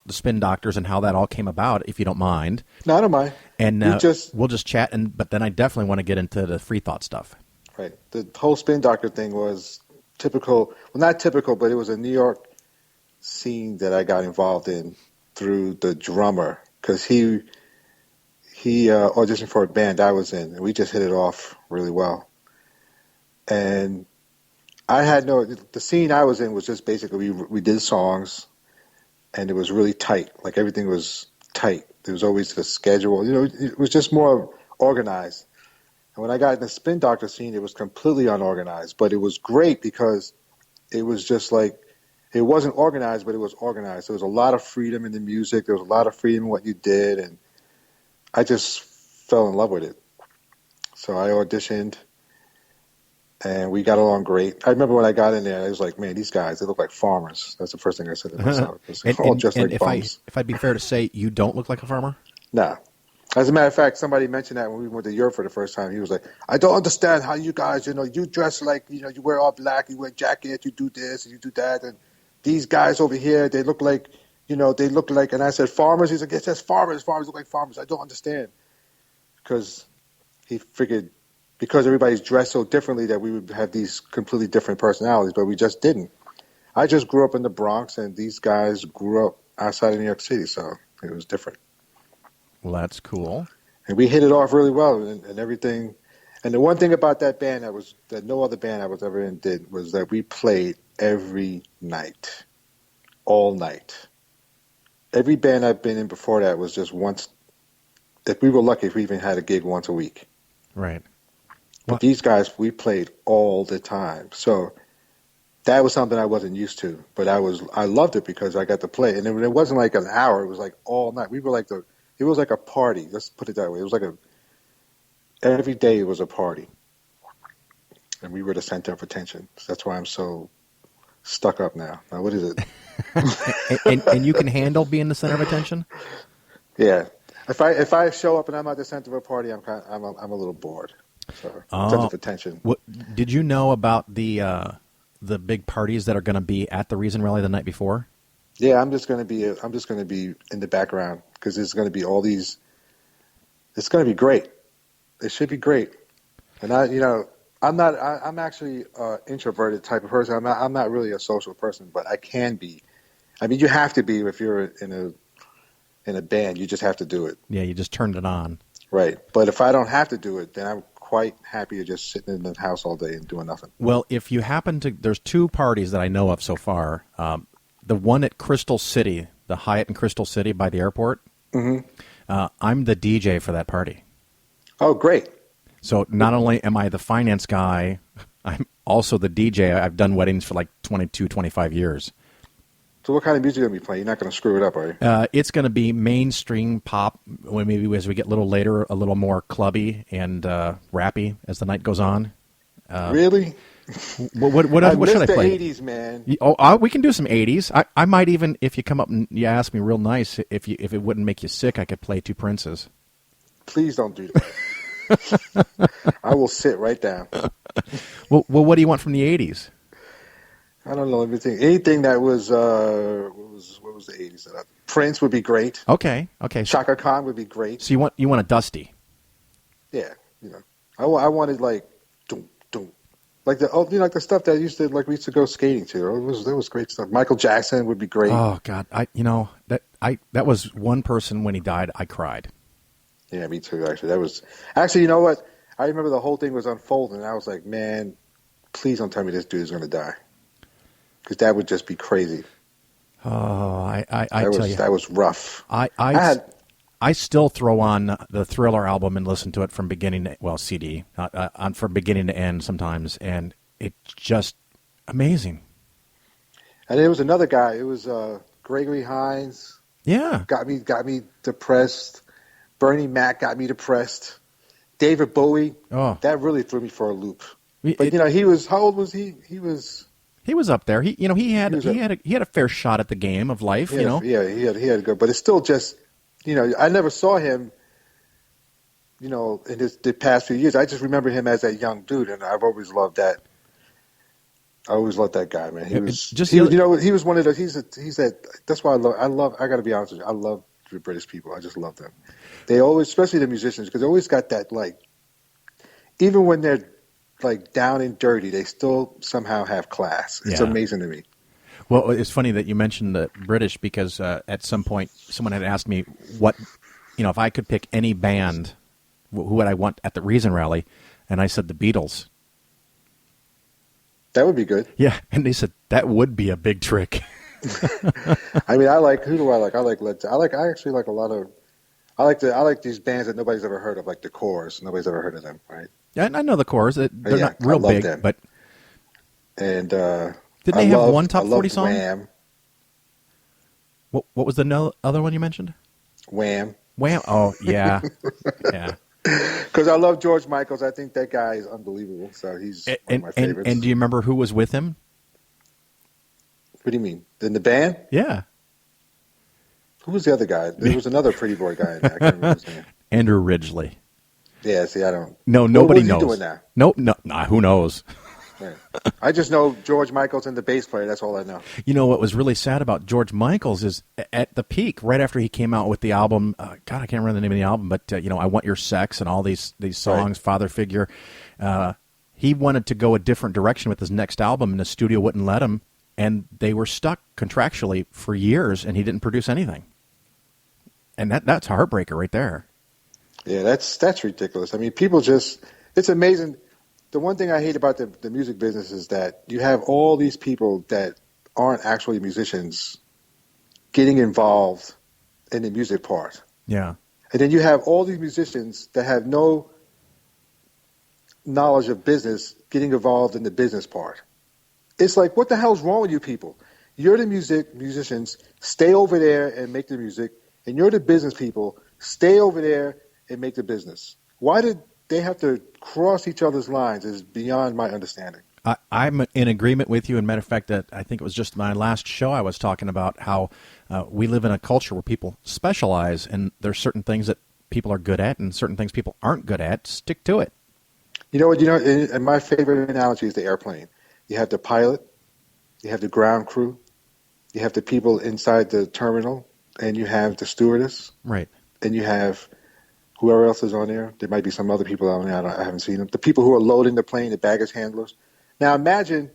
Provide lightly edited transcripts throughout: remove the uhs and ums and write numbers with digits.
the Spin Doctors and how that all came about, if you don't mind. No, I don't mind. And we'll just chat. But then I definitely want to get into the free thought stuff. Right. The whole Spin Doctor thing was typical. Well, not typical, but it was a New York scene that I got involved in through the drummer, because he auditioned for a band I was in, and we just hit it off really well. And the scene I was in was just basically we did songs, and it was really tight. Like, everything was tight. There was always the schedule. It was just more organized. And when I got in the Spin Doctor scene, it was completely unorganized. But it was great because it was just like, it wasn't organized, but it was organized. There was a lot of freedom in the music. There was a lot of freedom in what you did. And I just fell in love with it. So I auditioned, and we got along great. I remember when I got in there, I was like, man, these guys, they look like farmers. That's the first thing I said to myself. All just like bums. If I'd be fair to say, you don't look like a farmer? Nah. As a matter of fact, somebody mentioned that when we went to Europe for the first time. He was like, I don't understand how you guys, you dress like, you wear all black, you wear jackets, you do this, and you do that. And these guys over here, they look like, and I said, farmers? He's like, it says farmers. Farmers look like farmers. I don't understand. Because he figured, because everybody's dressed so differently, that we would have these completely different personalities, but we just didn't. I just grew up in the Bronx, and these guys grew up outside of New York City, so it was different. Well, that's cool. And we hit it off really well, and everything. And the one thing about that band that no other band I was ever in did was that we played every night, all night. Every band I've been in before that was just once. If we were lucky, if we even had a gig once a week. Right. But these guys, we played all the time. So that was something I wasn't used to. But I loved it because I got to play. And it wasn't like an hour. It was like all night. We were like it was like a party. Let's put it that way. It was like every day it was a party. And we were the center of attention. So that's why I'm so stuck up now. Now, what is it? and you can handle being the center of attention? Yeah. If I show up and I'm at the center of a party, I'm a little bored. So, sense of attention. Did you know about the big parties that are going to be at the Reason Rally the night before? Yeah, I'm just going to be in the background, because there's going to be all these. It's going to be great. It should be great. And I'm actually an introverted type of person. I'm not really a social person, but I can be. I mean, you have to be if you're in a band. You just have to do it. Yeah, you just turned it on. Right. But if I don't have to do it, then I'm quite happy to just sitting in the house all day and doing nothing. Well, if you happen to, there's two parties that I know of so far. The one at Crystal City, the Hyatt in Crystal City by the airport. Mm-hmm. I'm the DJ for that party. Oh, great. So not only am I the finance guy, I'm also the DJ. I've done weddings for like 22, 25 years. So what kind of music are you going to be playing? You're not going to screw it up, are you? It's going to be mainstream pop. Maybe as we get a little later, a little more clubby and rappy as the night goes on. Really? What should I play? The 80s, man. We can do some 80s. I might even, if you come up and you ask me real nice, if it wouldn't make you sick, I could play Two Princes. Please don't do that. I will sit right down. Well, what do you want from the 80s? I don't know. Anything that was what was the 80s? Prince would be great. Okay. Shaka Khan would be great. So you want a dusty? Yeah, I wanted like like the stuff that we used to go skating to. That was great stuff. Michael Jackson would be great. Oh God, that was one person when he died. I cried. Yeah, me too. Actually, you know what? I remember the whole thing was unfolding, and I was like, man, please don't tell me this dude is going to die. Because that would just be crazy. Oh, I tell you, that was rough. I still throw on the Thriller album and listen to it from beginning to, CD, from beginning to end sometimes, and it's just amazing. And there was another guy. It was Gregory Hines. Yeah, got me depressed. Bernie Mac got me depressed. David Bowie. Oh, that really threw me for a loop. But he was. How old was he? He was up there. He had a fair shot at the game of life. Yeah, he had a good. But it's still just, I never saw him. In the past few years, I just remember him as that young dude, and I've always loved that. I always loved that guy, man. Just He the was, other, he was one of those. He's that. That's why I got to be honest with you. I love the British people. I just love them. They always, especially the musicians, because they always got that like, even when they're like down and dirty, they still somehow have class. It's yeah. amazing to me. Well, it's funny that you mentioned the British because at some point someone had asked me what, if I could pick any band, who would I want at the Reason Rally, and I said the Beatles. That would be good. Yeah, and they said that would be a big trick. I mean, who do I like? I like I actually like a lot of. I like these bands that nobody's ever heard of, like the Corrs. Nobody's ever heard of them, right? Yeah, I know the Corrs. They're Yeah, not real I love big, them. but And didn't they have one top 40 song? Wham. What was the other one you mentioned? Wham. Wham. Oh yeah, yeah. Because I love George Michaels. I think that guy is unbelievable. So he's one of my favorites. And do you remember who was with him? What do you mean? In the band? Yeah. Who was the other guy? There was another pretty boy guy in there. I can't remember his name. Andrew Ridgeley. Yeah, see, I don't. No, nobody knows. knows. What is he doing now? Nope, no, nah, who knows? Right. I just know George Michaels and the bass player. That's all I know. You know what was really sad about George Michaels is at the peak, right after he came out with the album. God, I can't remember the name of the album, but I Want Your Sex and all these songs, right. Father Figure. He wanted to go a different direction with his next album, and the studio wouldn't let him, and they were stuck contractually for years, and he didn't produce anything. And that's a heartbreaker right there. Yeah, that's ridiculous. I mean, people it's amazing. The one thing I hate about the music business is that you have all these people that aren't actually musicians getting involved in the music part. Yeah. And then you have all these musicians that have no knowledge of business getting involved in the business part. It's like, what the hell's wrong with you people? You're the musicians, stay over there and make the music, and you're the business people, stay over there and make the business. Why did they have to cross each other's lines is beyond my understanding. I'm in agreement with you. And matter of fact, that I think it was just my last show I was talking about how we live in a culture where people specialize, and there's certain things that people are good at and certain things people aren't good at. Stick to it. You know what? And my favorite analogy is the airplane. You have the pilot, you have the ground crew, you have the people inside the terminal, and you have the stewardess. Right. And you have whoever else is on there. There might be some other people on there. I haven't seen them. The people who are loading the plane, the baggage handlers. Now imagine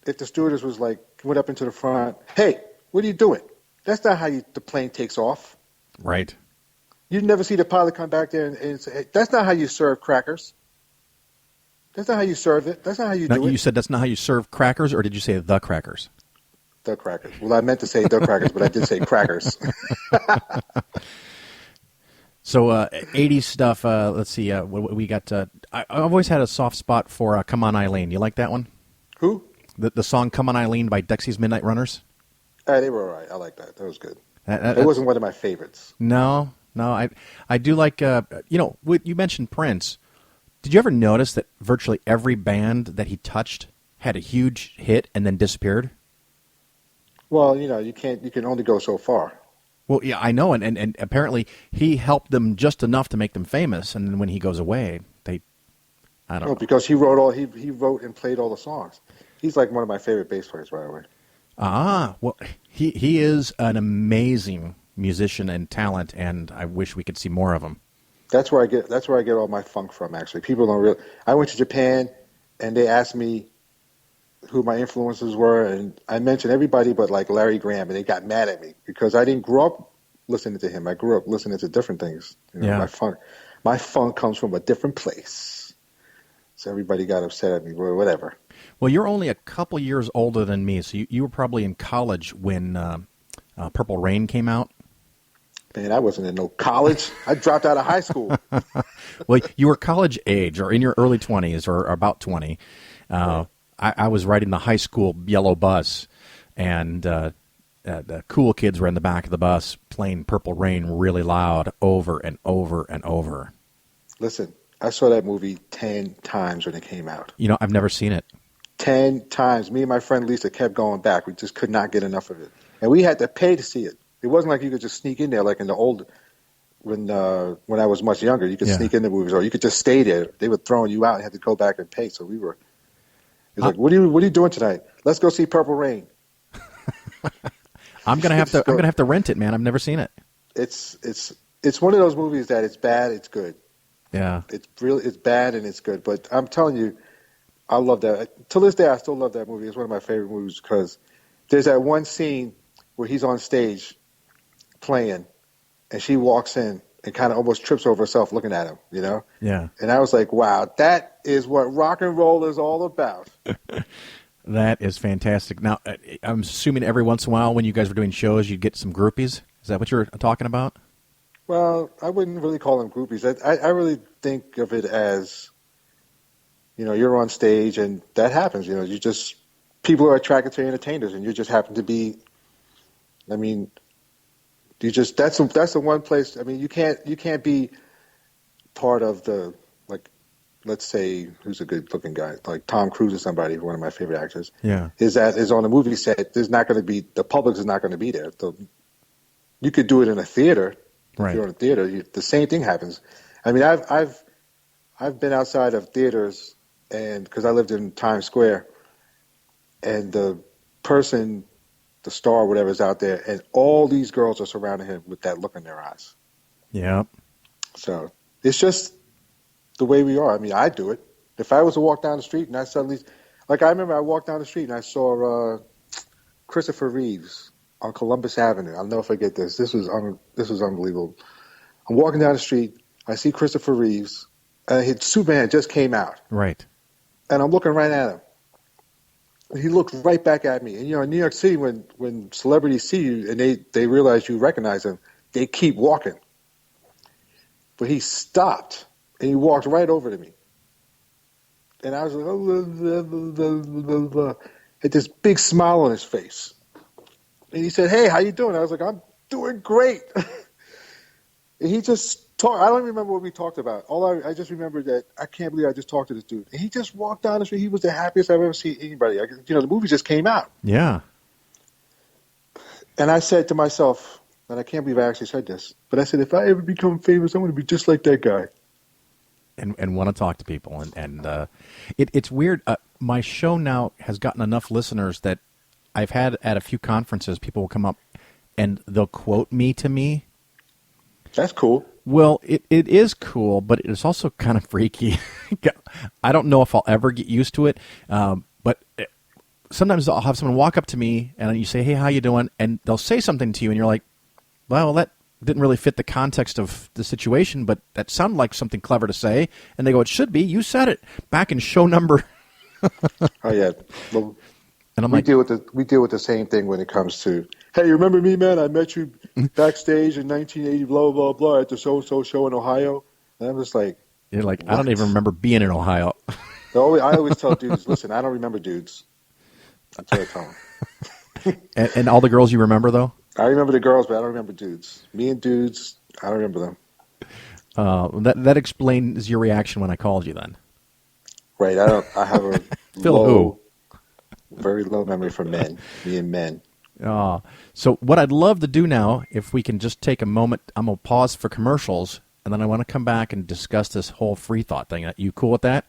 if the stewardess was like, went up into the front, hey, what are you doing? That's not how the plane takes off. Right. You'd never see the pilot come back there and say, hey, that's not how you serve crackers. That's not how you serve it. That's not how you do it. You said that's not how you serve crackers, or did you say the crackers? The crackers. Well, I meant to say the crackers, but I did say crackers. So 80s stuff, let's see, what we got. I've always had a soft spot for Come On Eileen. You like that one? Who? The song Come On Eileen by Dexy's Midnight Runners? They were all right. I like that. That was good. It wasn't one of my favorites. No. I do like, you mentioned Prince. Did you ever notice that virtually every band that he touched had a huge hit and then disappeared? Well, you can only go so far. Well, yeah, I know, and apparently he helped them just enough to make them famous, and then when he goes away, I don't know. Because he wrote he wrote and played all the songs. He's like one of my favorite bass players, by the way. Well, he is an amazing musician and talent, and I wish we could see more of him. That's where I get all my funk from. Actually, people don't really. I went to Japan, and they asked me who my influences were, and I mentioned everybody but like Larry Graham, and they got mad at me because I didn't grow up listening to him. I grew up listening to different things. Yeah. My funk comes from a different place. So everybody got upset at me, or whatever. Well, you're only a couple years older than me, so you were probably in college when Purple Rain came out. Man, I wasn't in no college. I dropped out of high school. Well, you were college age, or in your early 20s, or about 20. Right. I was riding the high school yellow bus, and the cool kids were in the back of the bus playing Purple Rain really loud over and over and over. Listen, I saw that movie 10 times when it came out. I've never seen it. 10 times. Me and my friend Lisa kept going back. We just could not get enough of it. And we had to pay to see it. It wasn't like you could just sneak in there like in the old, when I was much younger. You could sneak in the movies, or you could just stay there. They were throwing you out and had to go back and pay. So we were... He's like, what are you doing tonight? Let's go see Purple Rain. I'm gonna have to rent it, man. I've never seen it. It's one of those movies that it's bad, it's good. Yeah. It's bad and it's good. But I'm telling you, I love that. To this day, I still love that movie. It's one of my favorite movies because there's that one scene where he's on stage playing, and she walks in and kind of almost trips over herself looking at him, you know? Yeah. And I was like, wow, that is what rock and roll is all about. That is fantastic. Now, I'm assuming every once in a while when you guys were doing shows, you'd get some groupies. Is that what you're talking about? Well, I wouldn't really call them groupies. I really think of it as, you know, you're on stage and that happens. You know, people are attracted to entertainers and you just happen to be, I mean, that's the one place, I mean, you can't be part of the, like, let's say, who's a good looking guy, like Tom Cruise or somebody, one of my favorite actors. Yeah. Is on a movie set, the public is not going to be there. You could do it in a theater. Right. If you're in a theater, the same thing happens. I mean, I've been outside of theaters, and because I lived in Times Square, and the star, whatever, is out there, and all these girls are surrounding him with that look in their eyes. Yeah. So it's just the way we are. I mean, I do it. If I was to walk down the street and I suddenly, like I remember I walked down the street and I saw Christopher Reeves on Columbus Avenue. I'll never forget this. This was unbelievable. I'm walking down the street. I see Christopher Reeves. Superman just came out. Right. And I'm looking right at him. And he looked right back at me. And, you know, in New York City, when celebrities see you and they realize you recognize them, they keep walking. But he stopped, and he walked right over to me. And I was like, had this big smile on his face. And he said, "Hey, how you doing?" I was like, "I'm doing great." And he just talked. I don't even remember what we talked about. I just remember that I can't believe I just talked to this dude. And he just walked down the street. He was the happiest I've ever seen anybody. The movie just came out. Yeah. And I said to myself, and I can't believe I actually said this, but I said, if I ever become famous, I'm going to be just like that guy. And want to talk to people. And it's weird. My show now has gotten enough listeners that I've had at a few conferences, people will come up and they'll quote me to me. That's cool. Well, it is cool, but it's also kind of freaky. I don't know if I'll ever get used to it, but sometimes I'll have someone walk up to me and you say, "Hey, how you doing?" And they'll say something to you and you're like, well, that didn't really fit the context of the situation, but that sounded like something clever to say. And they go, "It should be. You said it back in show number." Oh yeah. Well, and we deal with the same thing when it comes to, "Hey, you remember me, man? I met you backstage in 1980, blah blah blah, at the so show in Ohio." And I'm just like, you're like, what? I don't even remember being in Ohio. I always tell dudes, listen, I don't remember dudes. That's what I tell them. and all the girls you remember though? I remember the girls, but I don't remember dudes. Me and dudes, I don't remember them. That explains your reaction when I called you then. Right. I have a very low memory for men. Me and men. So what I'd love to do now, if we can just take a moment, I'm going to pause for commercials, and then I want to come back and discuss this whole free thought thing. You cool with that?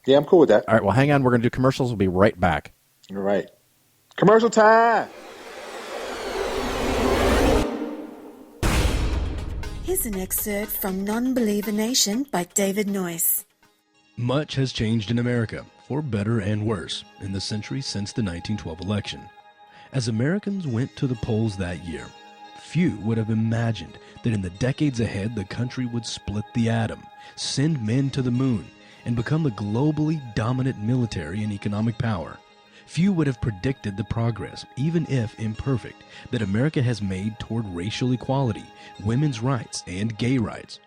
Yeah, I'm cool with that. All right, well, hang on. We're going to do commercials. We'll be right back. All right. Commercial time! Here's an excerpt from Non-Believer Nation by David Noyce. Much has changed in America, for better and worse, in the century since the 1912 election. As Americans went to the polls that year, few would have imagined that in the decades ahead the country would split the atom, send men to the moon, and become the globally dominant military and economic power. Few would have predicted the progress, even if imperfect, that America has made toward racial equality, women's rights, and gay rights.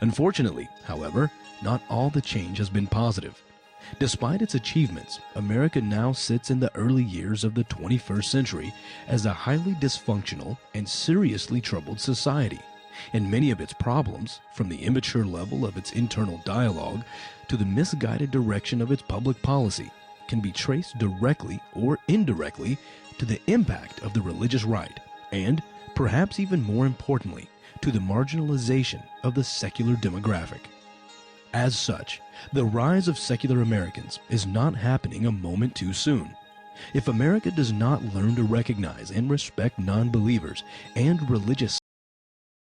Unfortunately, however, not all the change has been positive. Despite its achievements, America now sits in the early years of the 21st century as a highly dysfunctional and seriously troubled society. And many of its problems, from the immature level of its internal dialogue to the misguided direction of its public policy, can be traced directly or indirectly to the impact of the religious right and, perhaps even more importantly, to the marginalization of the secular demographic. As such, the rise of secular Americans is not happening a moment too soon. If America does not learn to recognize and respect non-believers and religious